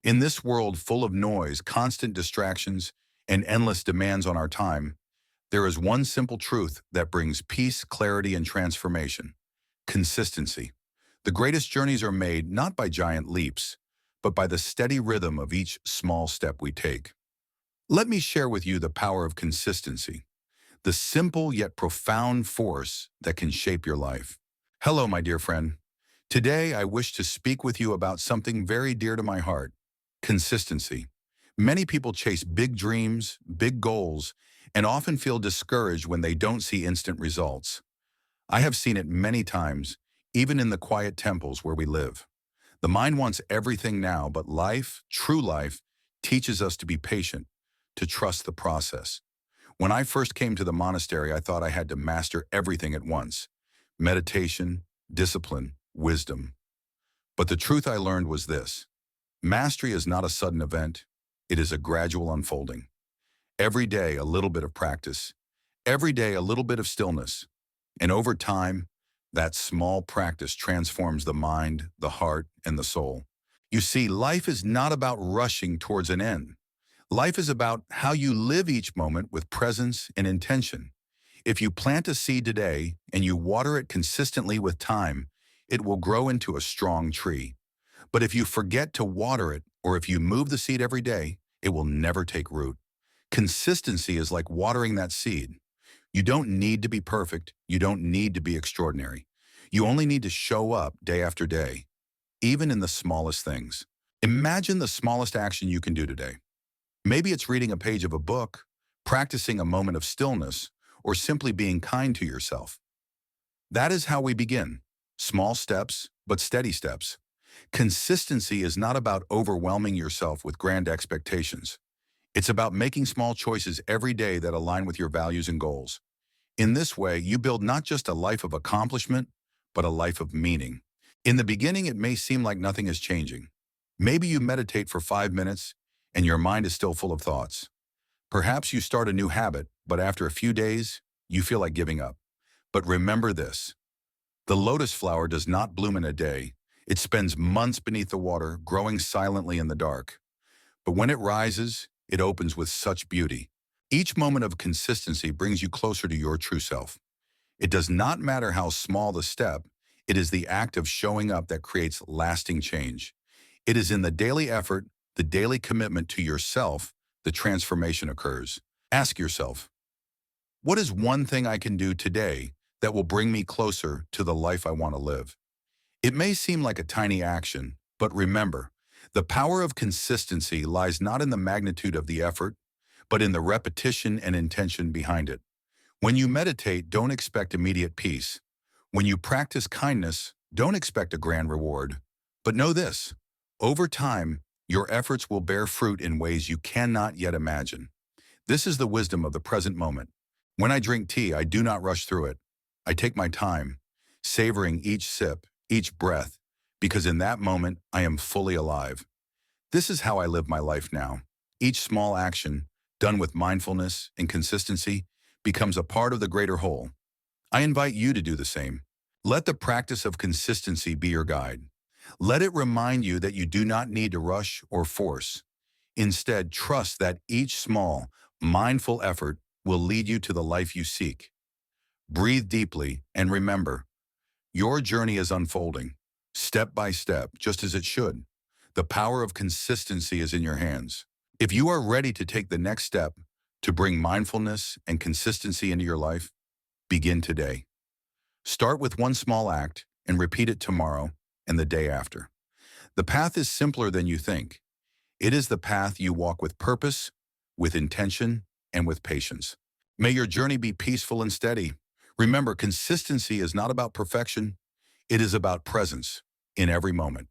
In this world full of noise, constant distractions, and endless demands on our time, there is one simple truth that brings peace, clarity, and transformation: consistency. The greatest journeys are made not by giant leaps, but by the steady rhythm of each small step we take. Let me share with you the power of consistency, the simple yet profound force that can shape your life. Hello, my dear friend. Today, I wish to speak with you about something very dear to my heart: consistency. Many people chase big dreams, big goals, and often feel discouraged when they don't see instant results. I have seen it many times, even in the quiet temples where we live. The mind wants everything now, but life, true life, teaches us to be patient, to trust the process. When I first came to the monastery, I thought I had to master everything at once: meditation, discipline, wisdom. But the truth I learned was this: mastery is not a sudden event, it is a gradual unfolding. Every day, a little bit of practice. Every day, a little bit of stillness. And over time, that small practice transforms the mind, the heart, and the soul. You see, life is not about rushing towards an end. Life is about how you live each moment with presence and intention. If you plant a seed today and you water it consistently with time, it will grow into a strong tree. But if you forget to water it, or if you move the seed every day, it will never take root. Consistency is like watering that seed. You don't need to be perfect. You don't need to be extraordinary. You only need to show up day after day, even in the smallest things. Imagine the smallest action you can do today. Maybe it's reading a page of a book, practicing a moment of stillness, or simply being kind to yourself. That is how we begin. Small steps, but steady steps. Consistency is not about overwhelming yourself with grand expectations. It's about making small choices every day that align with your values and goals. In this way, you build not just a life of accomplishment, but a life of meaning. In the beginning, it may seem like nothing is changing. Maybe you meditate for 5 minutes and your mind is still full of thoughts. Perhaps you start a new habit, but after a few days, you feel like giving up. But remember this: the lotus flower does not bloom in a day. It spends months beneath the water, growing silently in the dark. But when it rises, it opens with such beauty. Each moment of consistency brings you closer to your true self. It does not matter how small the step, it is the act of showing up that creates lasting change. It is in the daily effort, the daily commitment to yourself, the transformation occurs. Ask yourself, what is one thing I can do today that will bring me closer to the life I want to live? It may seem like a tiny action, but remember, the power of consistency lies not in the magnitude of the effort, but in the repetition and intention behind it. When you meditate, don't expect immediate peace. When you practice kindness, don't expect a grand reward. But know this: over time, your efforts will bear fruit in ways you cannot yet imagine. This is the wisdom of the present moment. When I drink tea, I do not rush through it. I take my time, savoring each sip, each breath, because in that moment, I am fully alive. This is how I live my life now. Each small action, done with mindfulness and consistency, becomes a part of the greater whole. I invite you to do the same. Let the practice of consistency be your guide. Let it remind you that you do not need to rush or force. Instead, trust that each small, mindful effort will lead you to the life you seek. Breathe deeply and remember, your journey is unfolding, step by step, just as it should. The power of consistency is in your hands. If you are ready to take the next step to bring mindfulness and consistency into your life, begin today. Start with one small act and repeat it tomorrow and the day after. The path is simpler than you think. It is the path you walk with purpose, with intention, and with patience. May your journey be peaceful and steady. Remember, consistency is not about perfection. It is about presence in every moment.